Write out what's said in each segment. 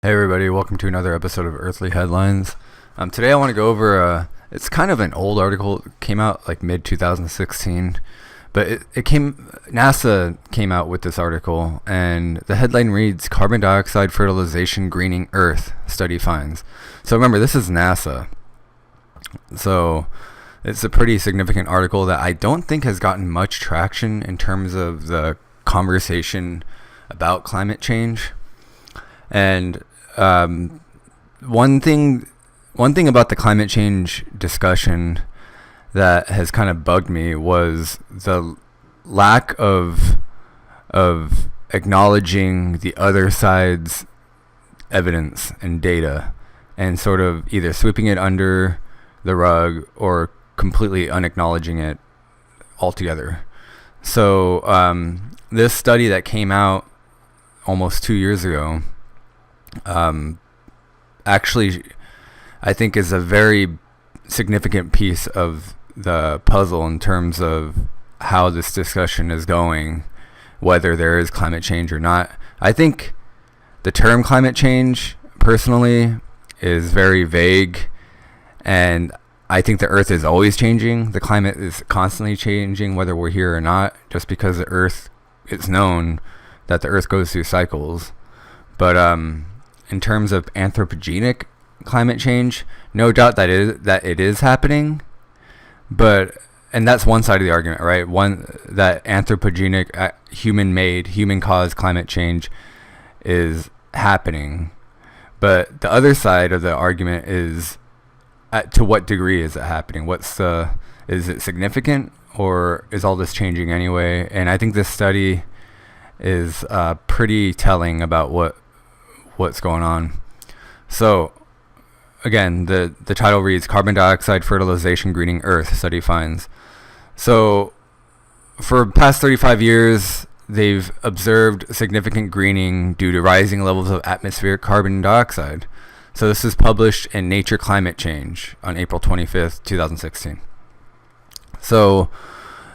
Hey everybody, welcome to another episode of Earthly Headlines. Today I want to go over, it's kind of an old article. It came out like mid-2016, but NASA came out with this article, and the headline reads, Carbon Dioxide Fertilization Greening Earth Study Finds. So remember, this is NASA. So it's a pretty significant article that I don't think has gotten much traction in terms of the conversation about climate change. And one thing about the climate change discussion that has kind of bugged me was the lack of acknowledging the other side's evidence and data, and sort of either sweeping it under the rug or completely unacknowledging it altogether. So this study that came out almost 2 years ago actually I think is a very significant piece of the puzzle in terms of how this discussion is going, whether there is climate change or not. I think the term climate change personally is very vague, and I think the earth is always changing. The climate is constantly changing whether we're here or not, just because the earth, it's known that the earth goes through cycles. But in terms of anthropogenic climate change, no doubt that it is happening, and that's one side of the argument, right? One, that anthropogenic, human-made, human-caused climate change is happening, but the other side of the argument is, to what degree is it happening? Is it significant, or is all this changing anyway? And I think this study is pretty telling about what's going on. So again, the title reads, Carbon Dioxide Fertilization Greening Earth Study Finds. So for the past 35 years, they've observed significant greening due to rising levels of atmospheric carbon dioxide. So this is published in Nature Climate Change on April 25th, 2016. So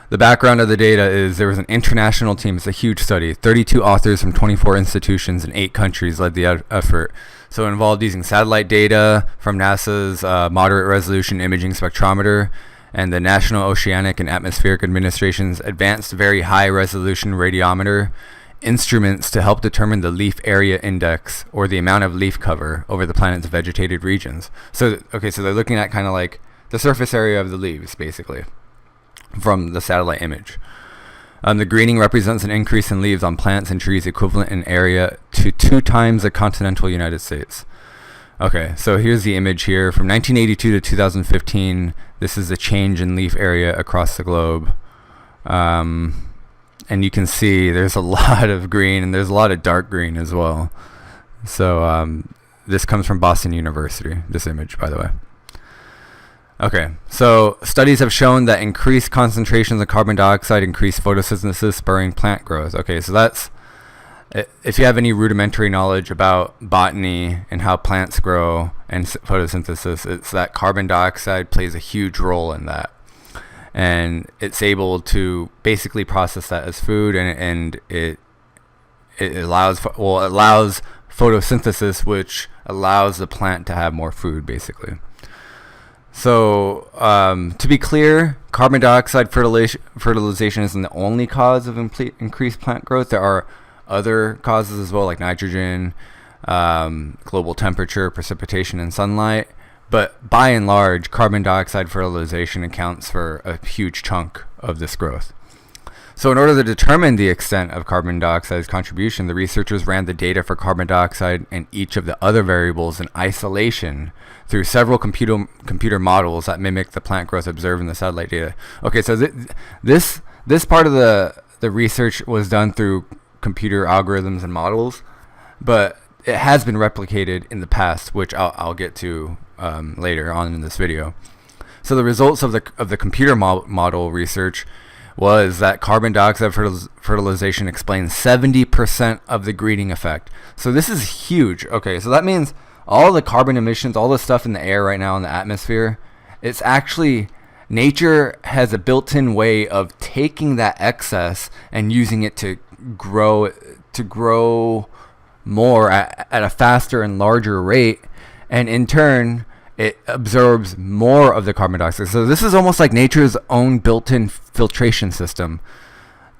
the background of the data is there was an international team. It's a huge study. 32 authors from 24 institutions in 8 countries led the effort. So it involved using satellite data from NASA's Moderate Resolution Imaging Spectrometer and the National Oceanic and Atmospheric Administration's Advanced Very High Resolution Radiometer instruments to help determine the leaf area index, or the amount of leaf cover over the planet's vegetated regions. So they're looking at kind of like the surface area of the leaves, basically, from the satellite image. The greening represents an increase in leaves on plants and trees equivalent in area to 2 times the continental United States. Okay, so here's the image here. From 1982 to 2015, this is the change in leaf area across the globe. And you can see there's a lot of green, and there's a lot of dark green as well. So this comes from Boston University, this image, by the way. Okay, so studies have shown that increased concentrations of carbon dioxide increase photosynthesis, spurring plant growth. Okay, so that's, if you have any rudimentary knowledge about botany and how plants grow and photosynthesis, it's that carbon dioxide plays a huge role in that. And it's able to basically process that as food, and it allows photosynthesis, which allows the plant to have more food, basically. So, to be clear, carbon dioxide fertilization isn't the only cause of increased plant growth. There are other causes as well, like nitrogen, global temperature, precipitation, and sunlight. But by and large, carbon dioxide fertilization accounts for a huge chunk of this growth. So in order to determine the extent of carbon dioxide's contribution, the researchers ran the data for carbon dioxide and each of the other variables in isolation through several computer models that mimic the plant growth observed in the satellite data. Okay, so this part of the research was done through computer algorithms and models, but it has been replicated in the past, which I'll get to later on in this video. So the results of the computer model research was that carbon dioxide fertilization explains 70% of the greening effect. So this is huge. Okay, so that means all the carbon emissions, all the stuff in the air right now in the atmosphere, it's actually, nature has a built-in way of taking that excess and using it to grow more at a faster and larger rate, and in turn it absorbs more of the carbon dioxide. So this is almost like nature's own built-in filtration system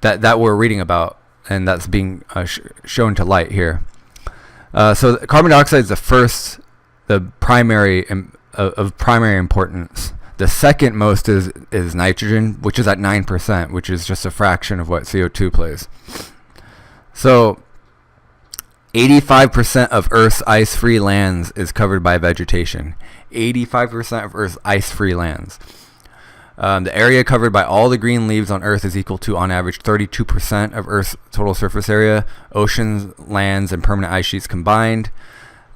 that we're reading about, and that's being shown to light here. So carbon dioxide is the primary of primary importance. The second most is nitrogen, which is at 9%, which is just a fraction of what CO2 plays. So 85% of Earth's ice-free lands is covered by vegetation. 85% of Earth's ice-free lands. The area covered by all the green leaves on Earth is equal to, on average, 32% of Earth's total surface area. Oceans, lands, and permanent ice sheets combined.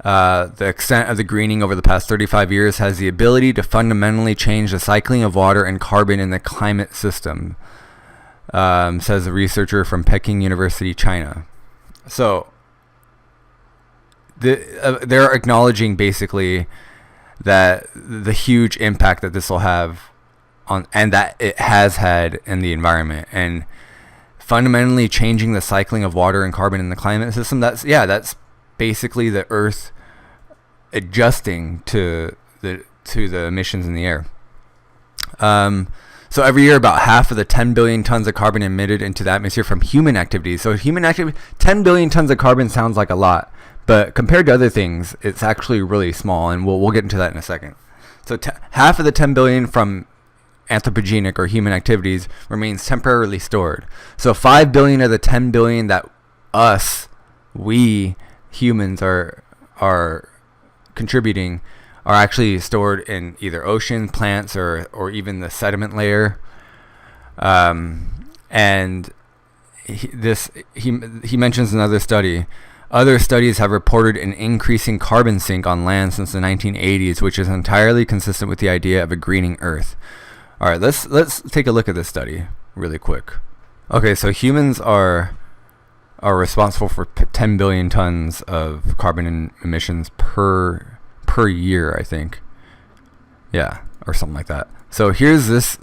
The extent of the greening over the past 35 years has the ability to fundamentally change the cycling of water and carbon in the climate system, says a researcher from Peking University, China. So they're acknowledging basically that the huge impact that this will have on, and that it has had in the environment, and fundamentally changing the cycling of water and carbon in the climate system. That's basically the Earth adjusting to the emissions in the air. So every year, about half of the 10 billion tons of carbon emitted into the atmosphere from human activities. So 10 billion tons of carbon sounds like a lot, but compared to other things, it's actually really small, and we'll get into that in a second. So half of the 10 billion from anthropogenic or human activities remains temporarily stored. So 5 billion of the 10 billion that we humans are contributing are actually stored in either ocean, plants, or even the sediment layer. And he mentions another study. Other studies have reported an increasing carbon sink on land since the 1980s, which is entirely consistent with the idea of a greening Earth. All right, let's take a look at this study really quick. Okay, so humans are responsible for 10 billion tons of carbon emissions per year, I think. Yeah, or something like that. So here's this,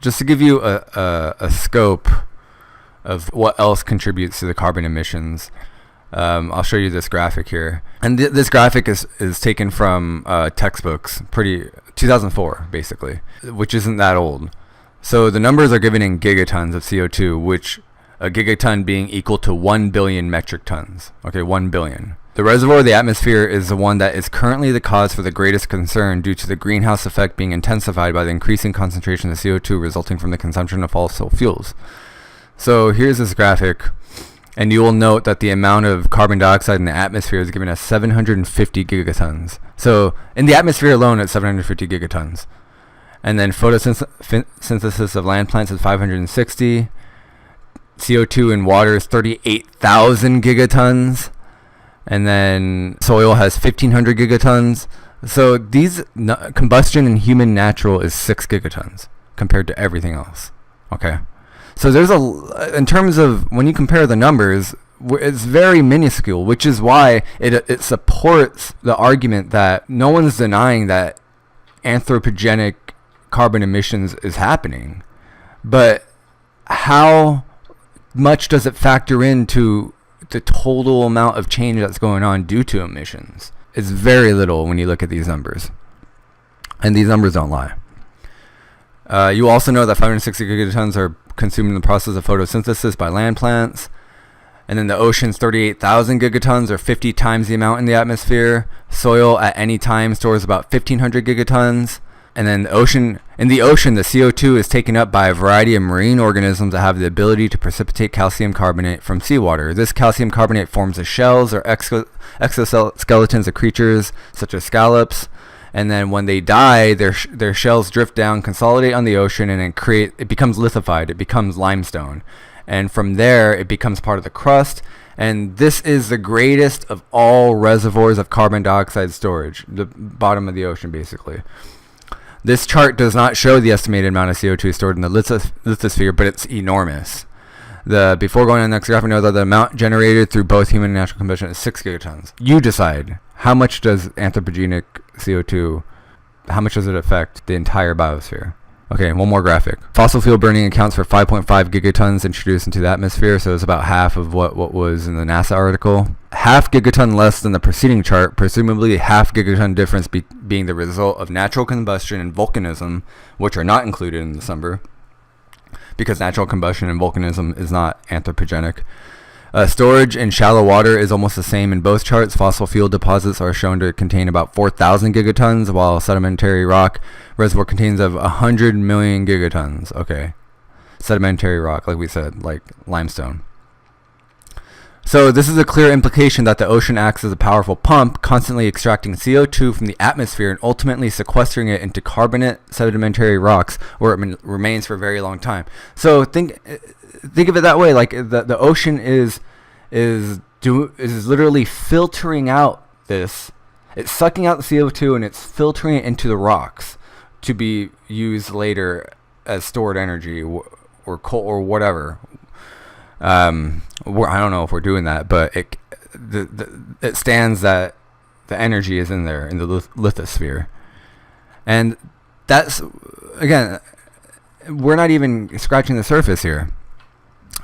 just to give you a scope of what else contributes to the carbon emissions. I'll show you this graphic here, and this graphic is taken from textbooks, 2004 basically, which isn't that old. So the numbers are given in gigatons of CO2, which a gigaton being equal to 1 billion metric tons. Okay, 1 billion. The reservoir of the atmosphere is the one that is currently the cause for the greatest concern due to the greenhouse effect being intensified by the increasing concentration of CO2 resulting from the consumption of fossil fuels. So here's this graphic, and you will note that the amount of carbon dioxide in the atmosphere is given as 750 gigatons. So in the atmosphere alone, it's 750 gigatons. And then photosynthesis of land plants is 560. CO2 in water is 38,000 gigatons. And then soil has 1,500 gigatons. So combustion in human natural is 6 gigatons compared to everything else. Okay. So there's in terms of when you compare the numbers, it's very minuscule, which is why it supports the argument that no one's denying that anthropogenic carbon emissions is happening. But how much does it factor into the total amount of change that's going on due to emissions? It's very little when you look at these numbers, and these numbers don't lie. You also know that 560 gigatons are consumed in the process of photosynthesis by land plants, and then the ocean's 38,000 gigatons, or 50 times the amount in the atmosphere. Soil at any time stores about 1,500 gigatons. And then in the ocean, the CO2 is taken up by a variety of marine organisms that have the ability to precipitate calcium carbonate from seawater. This calcium carbonate forms the shells or exoskeletons of creatures such as scallops. And then when they die, their shells drift down, consolidate on the ocean, and it becomes lithified. It becomes limestone. And from there, it becomes part of the crust. And this is the greatest of all reservoirs of carbon dioxide storage, the bottom of the ocean, basically. This chart does not show the estimated amount of CO2 stored in the lithosphere, but it's enormous. Before going on the next graph, we know that the amount generated through both human and natural combustion is 6 gigatons. You decide, how much does anthropogenic CO2, how much does it affect the entire biosphere? Okay, one more graphic. Fossil fuel burning accounts for 5.5 gigatons introduced into the atmosphere, so it's about half of what was in the NASA article. Half gigaton less than the preceding chart, presumably half gigaton difference being the result of natural combustion and volcanism, which are not included in this number, because natural combustion and volcanism is not anthropogenic. Storage in shallow water is almost the same in both charts. Fossil fuel deposits are shown to contain about 4,000 gigatons, while sedimentary rock reservoir contains of 100 million gigatons. Okay. Sedimentary rock, like we said, like limestone. So this is a clear implication that the ocean acts as a powerful pump, constantly extracting CO2 from the atmosphere and ultimately sequestering it into carbonate sedimentary rocks, where it remains for a very long time. So think of it that way, like the ocean is literally filtering out this. It's sucking out the CO2 and it's filtering it into the rocks to be used later as stored energy or coal or whatever. I don't know if we're doing that, but it stands that the energy is in there in the lithosphere, and that's, again, we're not even scratching the surface here.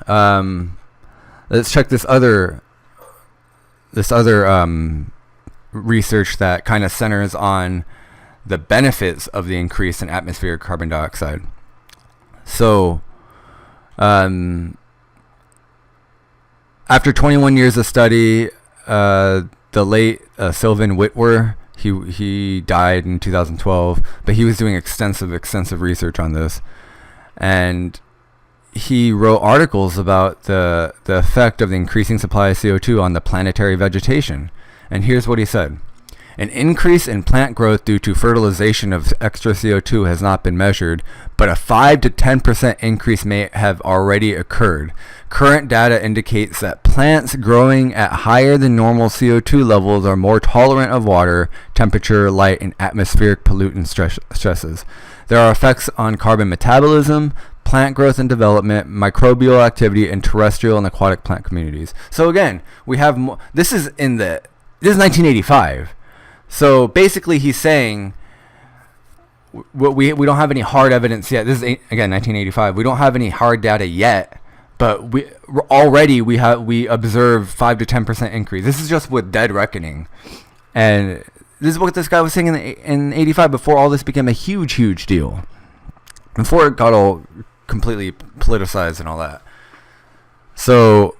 Let's check this other research that kind of centers on the benefits of the increase in atmospheric carbon dioxide. So, after 21 years of study, the late Sylvan Witwer, he died in 2012, but he was doing extensive research on this, and he wrote articles about the effect of the increasing supply of CO2 on the planetary vegetation. And here's what he said. An increase in plant growth due to fertilization of extra CO2 has not been measured, but a 5 to 10% increase may have already occurred. Current data indicates that plants growing at higher than normal CO2 levels are more tolerant of water, temperature, light, and atmospheric pollutant stresses. There are effects on carbon metabolism, plant growth and development, microbial activity, and terrestrial and aquatic plant communities. So again, we have this is 1985. So basically he's saying we don't have any hard evidence yet. This is, again, 1985. We don't have any hard data yet, but we observe 5 to 10% increase. This is just with dead reckoning. And this is what this guy was saying in 85, before all this became a huge deal. Before it got all completely politicized and all that. So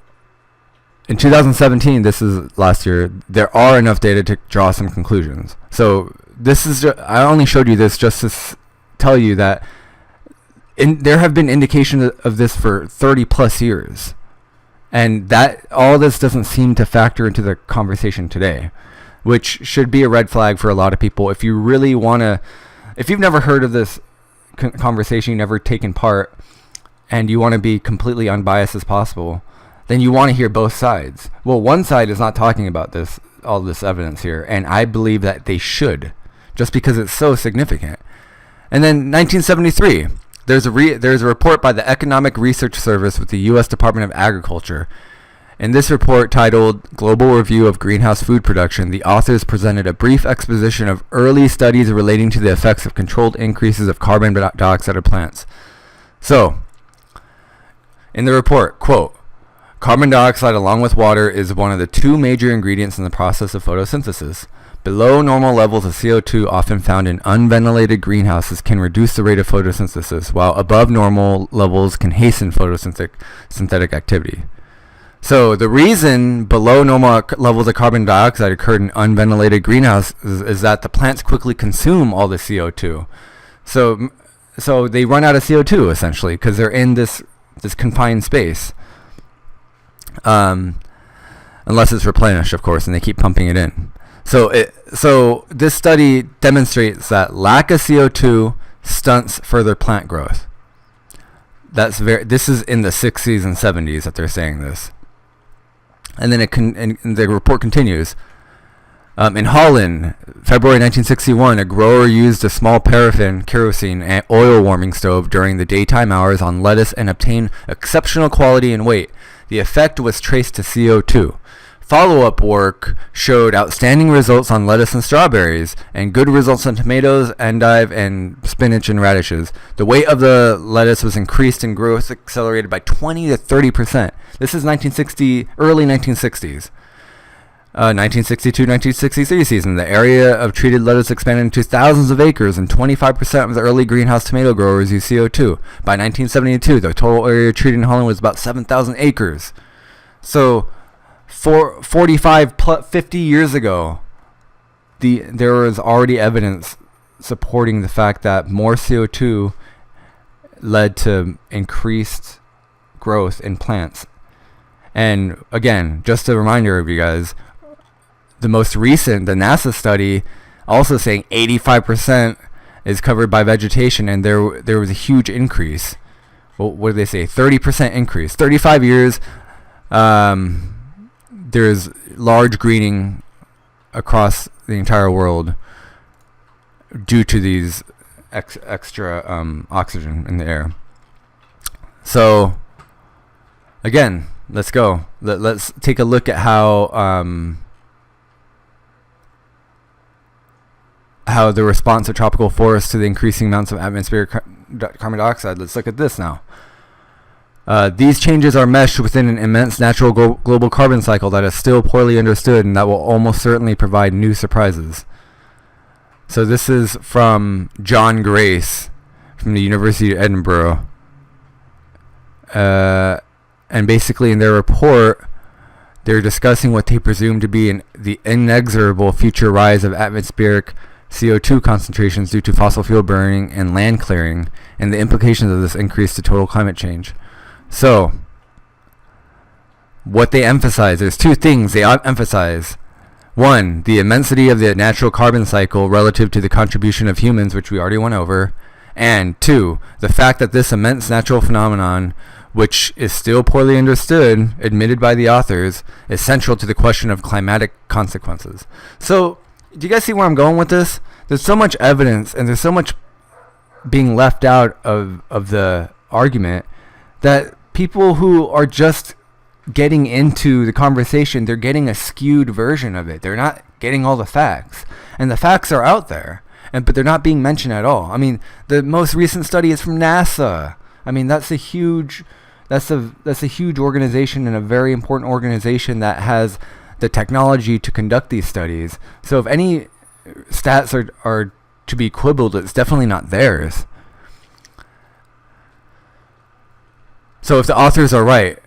in 2017, this is last year, there are enough data to draw some conclusions. So this is I only showed you this just to tell you that there have been indications of this for 30 plus years, and that all this doesn't seem to factor into the conversation today, which should be a red flag for a lot of people. If you really want to, if you've never heard of this conversation, you've never taken part, and you want to be completely unbiased as possible, then you want to hear both sides. Well, one side is not talking about all this evidence here, and I believe that they should, just because it's so significant. And then 1973, there's a report by the Economic Research Service with the U.S. Department of Agriculture. In this report, titled Global Review of Greenhouse Food Production, the authors presented a brief exposition of early studies relating to the effects of controlled increases of carbon dioxide of plants. So, in the report, quote, carbon dioxide, along with water, is one of the two major ingredients in the process of photosynthesis. Below normal levels of CO2 often found in unventilated greenhouses can reduce the rate of photosynthesis, while above normal levels can hasten photosynthetic activity. So the reason below normal levels of carbon dioxide occurred in unventilated greenhouses is that the plants quickly consume all the CO2. So they run out of CO2, essentially, because they're in this confined space. Unless it's replenished, of course, and they keep pumping it in. So this study demonstrates that lack of CO2 stunts further plant growth. This is in the 60s and 70s that they're saying this. And then and the report continues. In Holland, February 1961, a grower used a small paraffin, kerosene, and oil warming stove during the daytime hours on lettuce and obtained exceptional quality and weight. The effect was traced to CO2. Follow-up work showed outstanding results on lettuce and strawberries, and good results on tomatoes, endive, and spinach and radishes. The weight of the lettuce was increased and growth accelerated by 20 to 30%. This is early 1960s. 1962-1963 season, the area of treated lettuce expanded into thousands of acres, and 25% of the early greenhouse tomato growers used CO2. By 1972, the total area treated in Holland was about 7,000 acres. So, 50 years ago, there was already evidence supporting the fact that more CO2 led to increased growth in plants. And again, just a reminder of you guys, the most recent, the NASA study, also saying 85% is covered by vegetation, and there was a huge increase. Well, what did they say? 30% increase. 35 years, there's large greening across the entire world due to these extra oxygen in the air. So, again, let's go. Let's take a look at how the response of tropical forests to the increasing amounts of atmospheric carbon dioxide. Let's look at this now. These changes are meshed within an immense natural global carbon cycle that is still poorly understood and that will almost certainly provide new surprises. So this is from John Grace from the University of Edinburgh. And basically in their report, they're discussing what they presume to be the inexorable future rise of atmospheric CO2 concentrations due to fossil fuel burning and land clearing, and the implications of this increase to total climate change. So, what they emphasize, there's two things they emphasize. One, the immensity of the natural carbon cycle relative to the contribution of humans, which we already went over. And two, the fact that this immense natural phenomenon, which is still poorly understood, admitted by the authors, is central to the question of climatic consequences. So, do you guys see where I'm going with this? There's so much evidence and there's so much being left out of the argument that people who are just getting into the conversation, they're getting a skewed version of it. They're not getting all the facts. And the facts are out there, but they're not being mentioned at all. I mean, the most recent study is from NASA. I mean, that's a huge organization and a very important organization that has the technology to conduct these studies. So if any stats are to be quibbled, it's definitely not theirs. So if the authors are right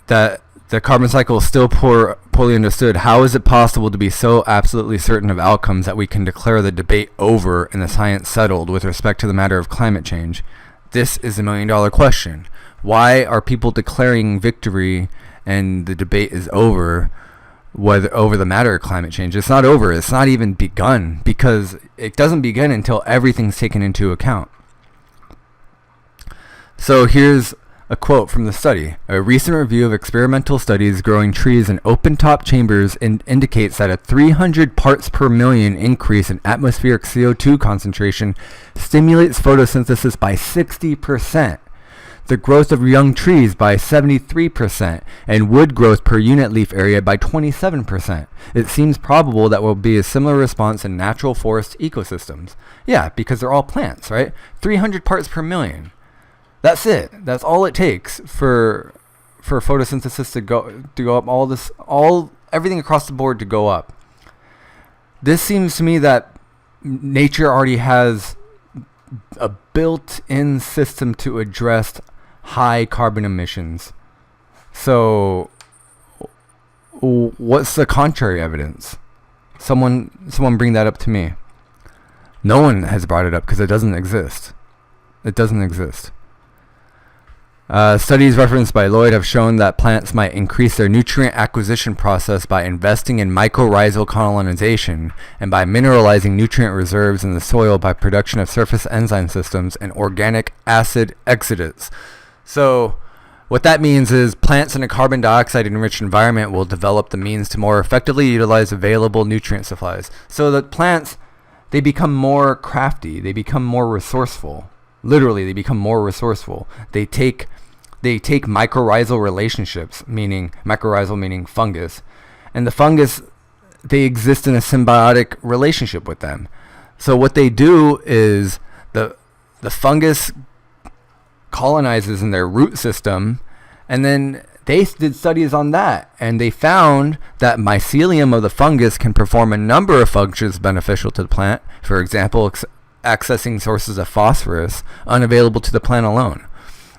that the carbon cycle is still poorly understood, how is it possible to be so absolutely certain of outcomes that we can declare the debate over and the science settled with respect to the matter of climate change? This is the million-dollar question. Why are people declaring victory and the debate is over over the matter of climate change? It's not over. It's not even begun, because it doesn't begin until everything's taken into account. So here's a quote from the study. A recent review of experimental studies growing trees in open-top chambers indicates that a 300 parts per million increase in atmospheric CO2 concentration stimulates photosynthesis by 60%, the growth of young trees by 73%, and wood growth per unit leaf area by 27%. It seems probable that will be a similar response in natural forest ecosystems. Yeah, because they're all plants, right? 300 parts per million. That's it. That's all it takes for photosynthesis to go up. Everything across the board to go up. This seems to me that nature already has a built-in system to address high carbon emissions. So, what's the contrary evidence? Someone bring that up to me. No one has brought it up because it doesn't exist. It doesn't exist. Studies referenced by Lloyd have shown that plants might increase their nutrient acquisition process by investing in mycorrhizal colonization and by mineralizing nutrient reserves in the soil by production of surface enzyme systems and organic acid exudates. So what that means is plants in a carbon dioxide enriched environment will develop the means to more effectively utilize available nutrient supplies. So the plants, they become more crafty, they become more resourceful. Literally, they become more resourceful. They take mycorrhizal relationships, meaning mycorrhizal meaning fungus, And the fungus, they exist in a symbiotic relationship with them. So what they do is the fungus colonizes in their root system, and then they did studies on that, and they found that mycelium of the fungus can perform a number of functions beneficial to the plant. For example, accessing sources of phosphorus unavailable to the plant alone.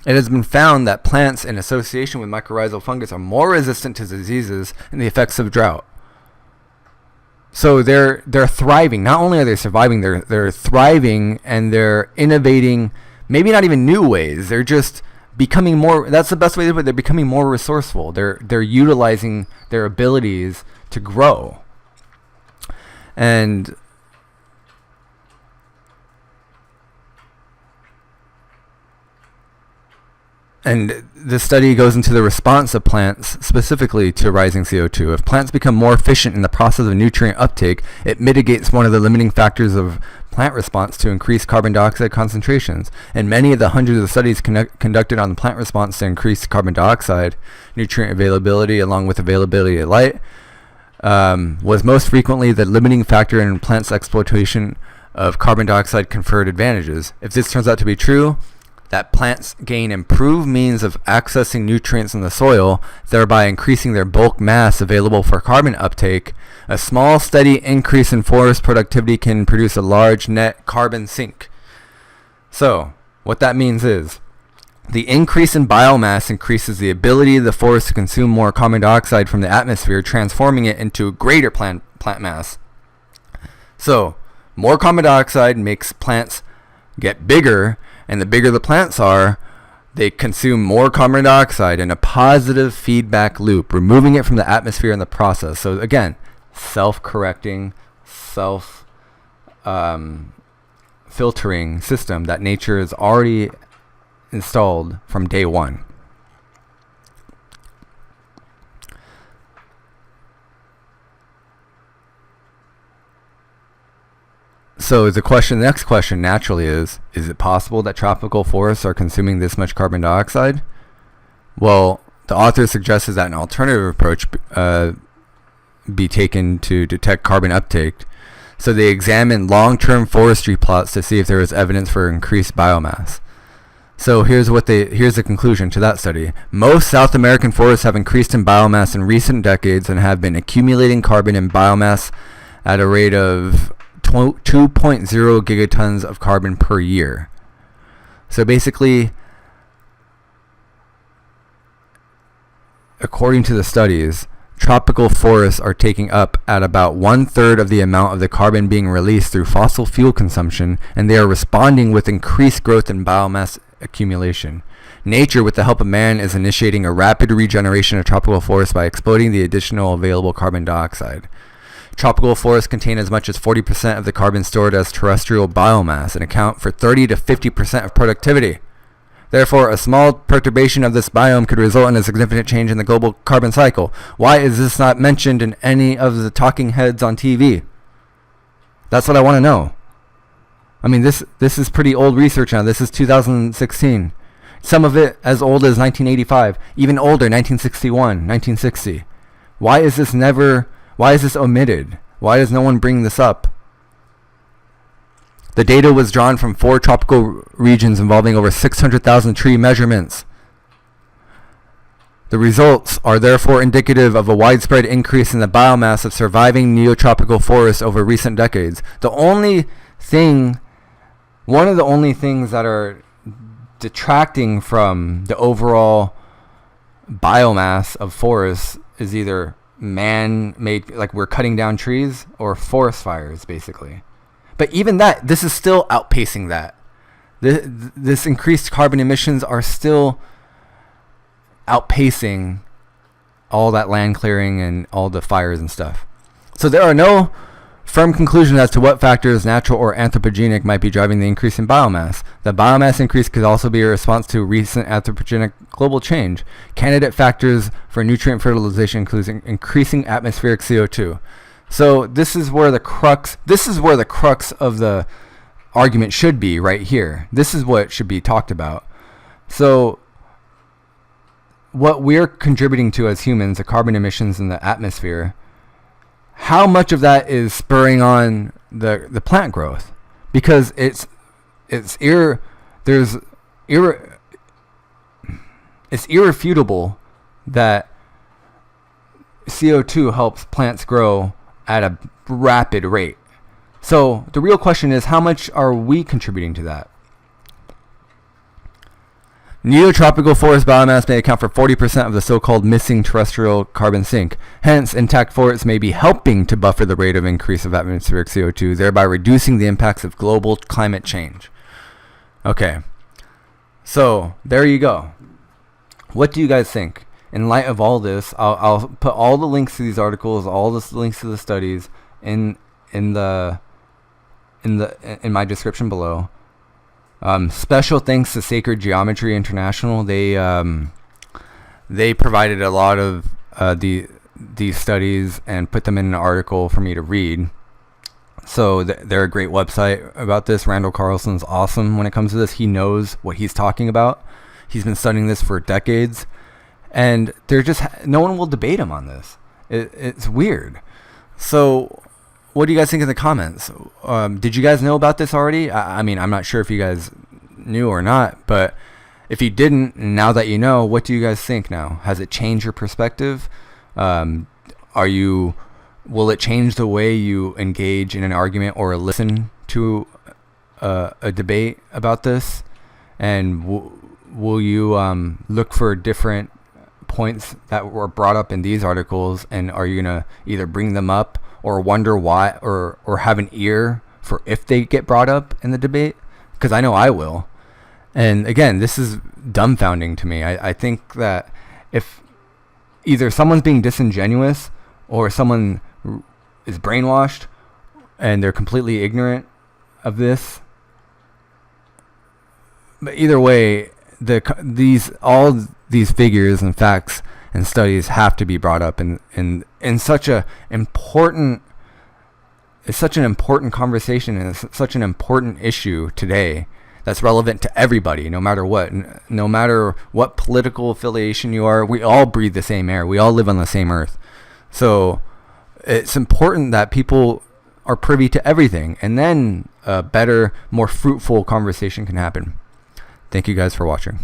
It has been found that plants in association with mycorrhizal fungus are more resistant to diseases and the effects of drought. So they're thriving. Not only are they surviving, they're thriving, and they're innovating, maybe not even new ways. They're just becoming more, that's the best way to put it, they're becoming more resourceful. They're utilizing their abilities to grow. And the study goes into the response of plants specifically to rising CO2. If plants become more efficient in the process of nutrient uptake, it mitigates one of the limiting factors of plant response to increased carbon dioxide concentrations. And many of the hundreds of studies conducted on the plant response to increased carbon dioxide, nutrient availability along with availability of light, was most frequently the limiting factor in plants' exploitation of carbon dioxide conferred advantages. If this turns out to be true, that plants gain improved means of accessing nutrients in the soil, thereby increasing their bulk mass available for carbon uptake. A small, steady increase in forest productivity can produce a large net carbon sink. So, what that means is, the increase in biomass increases the ability of the forest to consume more carbon dioxide from the atmosphere, transforming it into greater plant mass. So, more carbon dioxide makes plants get bigger, and the bigger the plants are, they consume more carbon dioxide in a positive feedback loop, removing it from the atmosphere in the process. So again, self-correcting, self-filtering system that nature has already installed from day one. So the next question naturally is it possible that tropical forests are consuming this much carbon dioxide? Well, the author suggests that an alternative approach be taken to detect carbon uptake. So they examined long-term forestry plots to see if there was evidence for increased biomass. So here's the conclusion to that study. Most South American forests have increased in biomass in recent decades and have been accumulating carbon in biomass at a rate of 2.0 gigatons of carbon per year. So basically, according to the studies, tropical forests are taking up at about 1/3 of the amount of the carbon being released through fossil fuel consumption, and they are responding with increased growth in biomass accumulation. Nature, with the help of man, is initiating a rapid regeneration of tropical forests by exploiting the additional available carbon dioxide. Tropical forests contain as much as 40% of the carbon stored as terrestrial biomass and account for 30 to 50% of productivity. Therefore, a small perturbation of this biome could result in a significant change in the global carbon cycle. Why is this not mentioned in any of the talking heads on TV? That's what I want to know. I mean, this is pretty old research now. This is 2016. Some of it as old as 1985, even older, 1961, 1960. Why is this omitted? Why does no one bring this up? The data was drawn from 4 tropical regions involving over 600,000 tree measurements. The results are therefore indicative of a widespread increase in the biomass of surviving neotropical forests over recent decades. One of the only things that are detracting from the overall biomass of forests is either man-made, like we're cutting down trees, or forest fires, basically. But even that, this is still outpacing that. This increased carbon emissions are still outpacing all that land clearing and all the fires and stuff. So there are no firm conclusions as to what factors, natural or anthropogenic, might be driving the increase in biomass. The biomass increase could also be a response to recent anthropogenic global change. Candidate factors for nutrient fertilization include increasing atmospheric CO2. So this is where the crux of the argument should be, right here. This is what should be talked about. So what we're contributing to as humans, the carbon emissions in the atmosphere, how much of that is spurring on the plant growth? Because it's irrefutable that CO2 helps plants grow at a rapid rate. So the real question is, how much are we contributing to that? Neotropical forest biomass may account for 40% of the so-called missing terrestrial carbon sink. Hence, intact forests may be helping to buffer the rate of increase of atmospheric CO2, thereby reducing the impacts of global climate change. Okay, so there you go. What do you guys think? In light of all this, I'll put all the links to these articles, all the links to the studies in my description below. Special thanks to Sacred Geometry International. They provided a lot of these studies and put them in an article for me to read. So they're a great website about this. Randall Carlson's awesome when it comes to this. He knows what he's talking about. He's been studying this for decades, and no one will debate him on this. It's weird. So what do you guys think in the comments? Did you guys know about this already? I mean, I'm not sure if you guys knew or not, but if you didn't, now that you know, what do you guys think now? Has it changed your perspective? Will it change the way you engage in an argument or listen to a debate about this? And will you look for different points that were brought up in these articles, and are you going to either bring them up or wonder why, or have an ear for if they get brought up in the debate? Because I know I will. And again, this is dumbfounding to me. I think that if either someone's being disingenuous or someone is brainwashed and they're completely ignorant of this, but either way, all these figures and facts and studies have to be brought up in such an important conversation, and it's such an important issue today that's relevant to everybody, no matter what political affiliation you are. We all breathe the same air. We all live on the same earth. So it's important that people are privy to everything, and then a better, more fruitful conversation can happen. Thank you guys for watching.